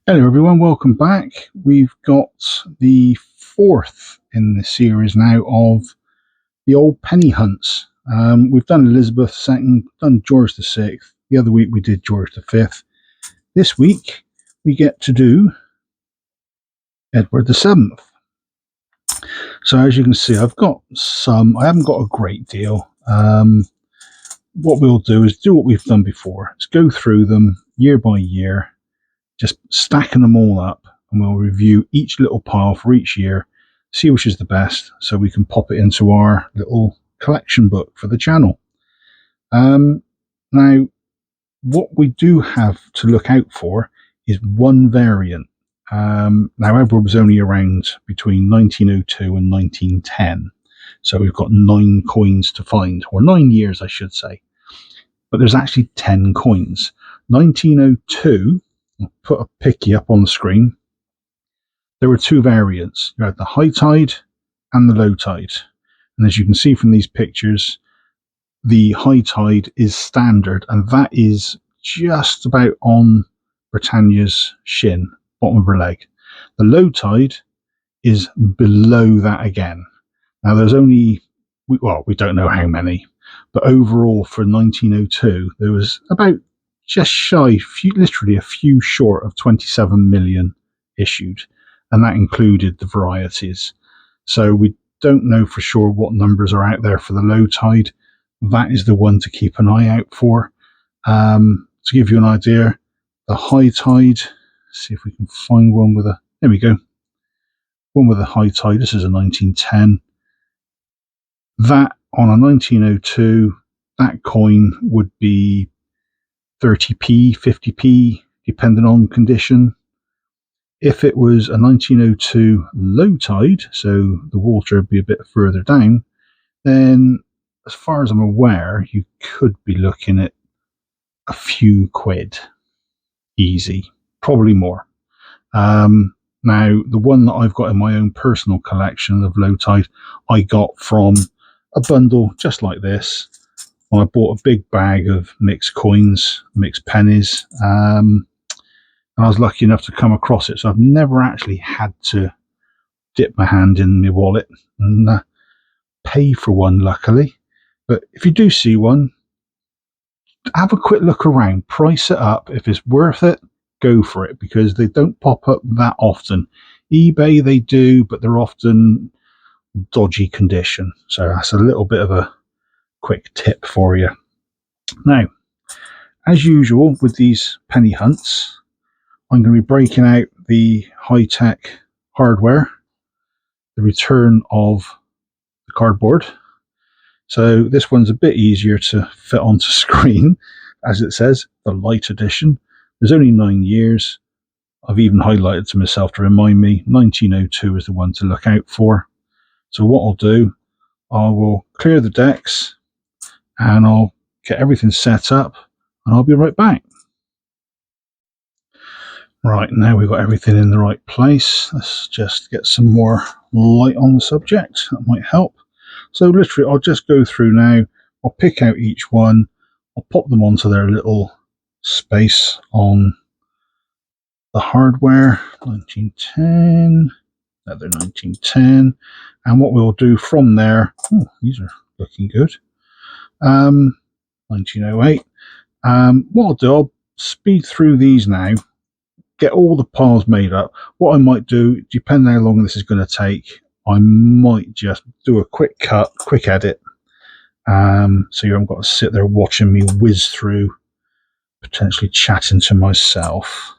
Hello everyone, welcome back. We've got the fourth in the series now of the old penny hunts. We've done Elizabeth II, done George VI. The other week we did George V. This week we get to do Edward VII. So as you can see, I haven't got a great deal. What we'll do is do what we've done before. Let's go through them year by year, just stacking them all up, and we'll review each little pile for each year, see which is the best, so we can pop it into our little collection book for the channel. Now, what we do have to look out for is one variant. Now, Edward was only around between 1902 and 1910, so we've got 9 coins to find, or 9 years, I should say. But there's actually 10 coins. 1902, I'll put a picky up on the screen. There were 2 variants. You had the high tide and the low tide. And as you can see from these pictures, the high tide is standard, and that is just about on Britannia's shin, bottom of her leg. The low tide is below that again. Now there's only, we don't know how many, but overall for 1902, there was about just shy, literally a few short of 27 million issued, and that included the varieties. So we don't know for sure what numbers are out there for the low tide. That is the one to keep an eye out for. To give you an idea, the high tide, see if we can find one with a, there we go, one with a high tide. This is a 1910. That on a 1902, that coin would be 30p, 50p, depending on condition. If it was a 1902 low tide, so the water would be a bit further down, then as far as I'm aware, you could be looking at a few quid. Easy. Probably more. Now, the one that I've got in my own personal collection of low tide, I got from a bundle just like this. I bought a big bag of mixed coins, mixed pennies, and I was lucky enough to come across it. So I've never actually had to dip my hand in my wallet and pay for one, luckily. But if you do see one, have a quick look around, price it up. If it's worth it, go for it, because they don't pop up that often. eBay, they do, but they're often dodgy condition. So that's a little bit of a quick tip for you. Now, as usual with these penny hunts, I'm going to be breaking out the high-tech hardware, the return of the cardboard. So this one's a bit easier to fit onto screen, as it says, the light edition. There's only 9 years. I've even highlighted to myself to remind me 1902 is the one to look out for. So what I'll do, I will clear the decks and I'll get everything set up, and I'll be right back. Right, now we've got everything in the right place. Let's just get some more light on the subject. That might help. So literally, I'll just go through now. I'll pick out each one. I'll pop them onto their little space on the hardware. 1910, another 1910. And what we'll do from there, these are looking good. 1908. What I'll do, I'll speed through these now, get all the piles made up. What I might do, depending on how long this is going to take, I might just do a quick cut, quick edit, so you haven't got to sit there watching me whiz through, potentially chatting to myself.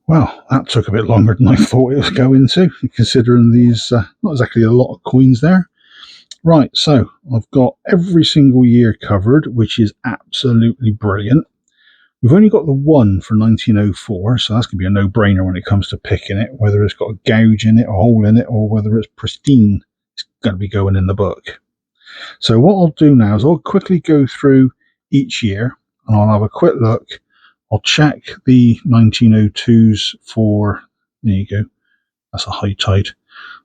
Well, that took a bit longer than I thought it was going to, considering these, not exactly a lot of coins there. Right, so I've got every single year covered, which is absolutely brilliant. We've only got the one for 1904, so that's going to be a no-brainer when it comes to picking it, whether it's got a gouge in it, a hole in it, or whether it's pristine. It's going to be going in the book. So what I'll do now is I'll quickly go through each year, and I'll have a quick look. I'll check the 1902s for, there you go, that's a high tide.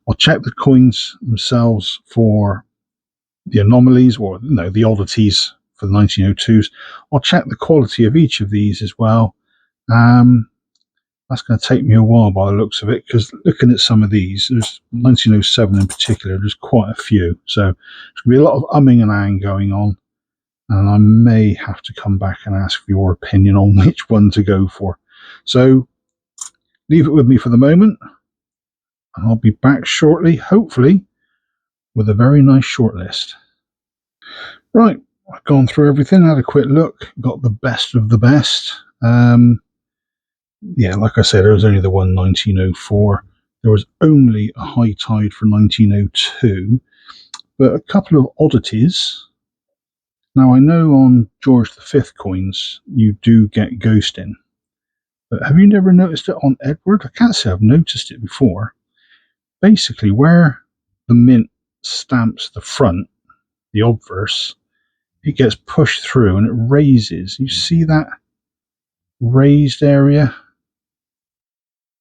I'll check the coins themselves for the anomalies, or no, the oddities for the 1902s. I'll check the quality of each of these as well. That's going to take me a while by the looks of it, because looking at some of these, there's 1907 in particular, there's quite a few. So there's going to be a lot of umming and ahhing going on, and I may have to come back and ask for your opinion on which one to go for. So leave it with me for the moment, and I'll be back shortly, hopefully, with a very nice short list. Right, I've gone through everything, had a quick look, got the best of the best. Yeah, like I said, there was only the one 1904. There was only a high tide for 1902, but a couple of oddities. Now, I know on George V coins you do get ghosting, but have you never noticed it on Edward? I can't say I've noticed it before. Basically, where the mint stamps the front, the obverse, it gets pushed through and it raises. You see that raised area?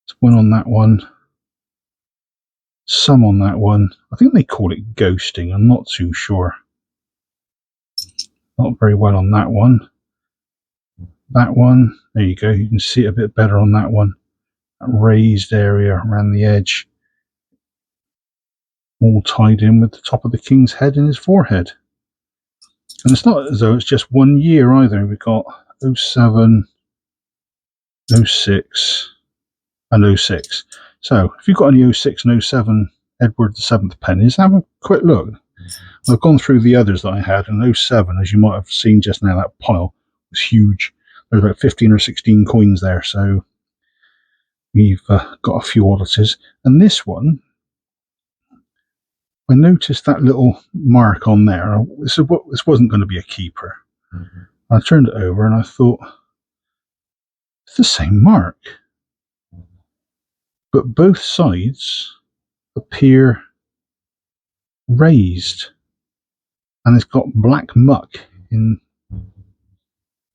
There's one on that one, some on that one. I think they call it ghosting. I'm not too sure. Not very well on that one. That one, there you go. You can see it a bit better on that one. That raised area around the edge, all tied in with the top of the king's head and his forehead. And it's not as though it's just 1 year either. We've got 07, 06, and 06. So if you've got any 06 and 07 Edward VII pennies, have a quick look. I've gone through the others that I had, and 07, as you might have seen just now, that pile was huge. There's about 15 or 16 coins there, so we've got a few oddities. And this one, I noticed that little mark on there. This wasn't going to be a keeper. I turned it over and I thought, it's the same mark, but both sides appear raised, and it's got black muck in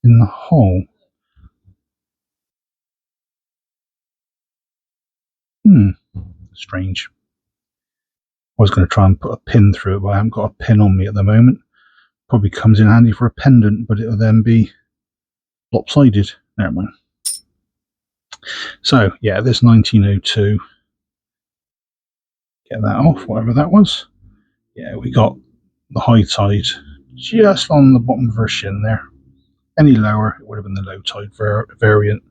the hole. Strange. I was going to try and put a pin through it, but I haven't got a pin on me at the moment. Probably comes in handy for a pendant, but it'll then be lopsided. Never mind. So yeah, this 1902. Get that off, whatever that was. Yeah, we got the high tide just on the bottom of her shin there. Any lower, it would have been the low tide variant.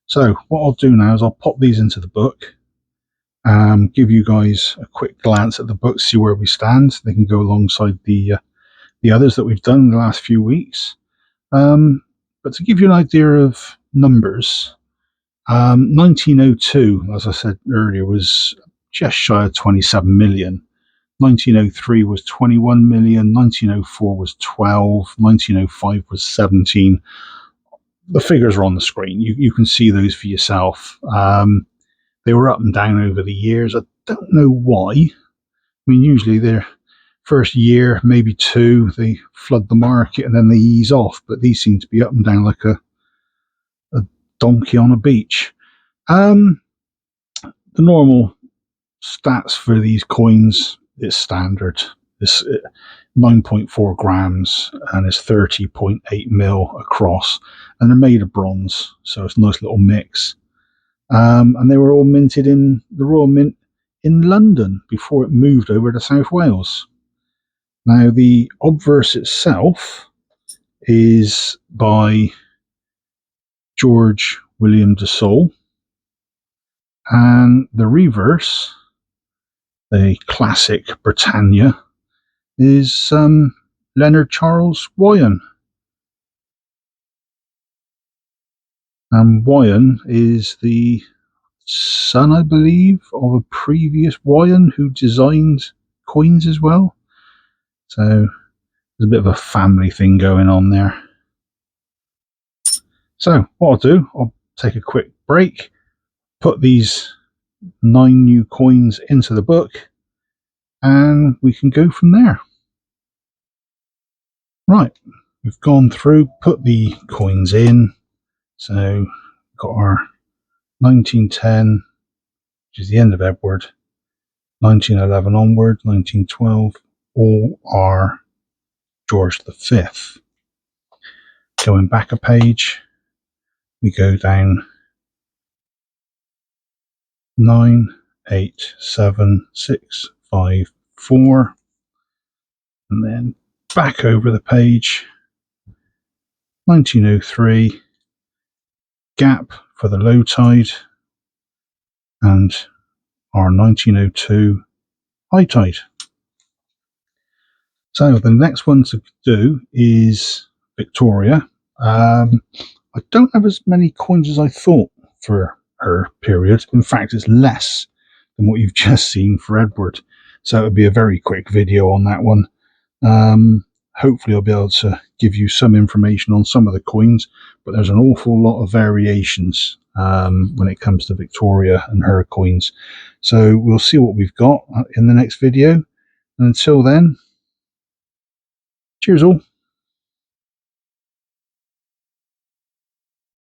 So what I'll do now is I'll pop these into the book, give you guys a quick glance at the book, see where we stand. They can go alongside the others that we've done in the last few weeks. But to give you an idea of numbers, 1902, as I said earlier, was just shy of 27 million. 1903 was 21 million, 1904 was 12, 1905 was 17. The figures are on the screen. You can see those for yourself. They were up and down over the years. I don't know why. I mean, usually their first year, maybe two, they flood the market and then they ease off, but these seem to be up and down like a donkey on a beach. The normal stats for these coins is standard. It's 9.4 grams and it's 30.8 mil across, and they're made of bronze, so it's a nice little mix. And they were all minted in the Royal Mint in London before it moved over to South Wales. Now, the obverse itself is by George William de Sole, and the reverse, the classic Britannia, is Leonard Charles Wyon. And Wyon is the son, I believe, of a previous Wyon who designed coins as well. So there's a bit of a family thing going on there. So what I'll do, I'll take a quick break, put these 9 new coins into the book, and we can go from there. Right, we've gone through, put the coins in. So got our 1910, which is the end of Edward, 1911 onward, 1912, all are George V. Going back a page, we go down 9, 8, 7, 6, 5, 4, and then back over the page, 1903, gap for the low tide, and our 1902 high tide. So the next one to do is Victoria. I don't have as many coins as I thought for her period. In fact, it's less than what you've just seen for Edward. So it would be a very quick video on that one. Hopefully I'll be able to give you some information on some of the coins, but there's an awful lot of variations when it comes to Victoria and her coins. So we'll see what we've got in the next video. And until then, cheers all.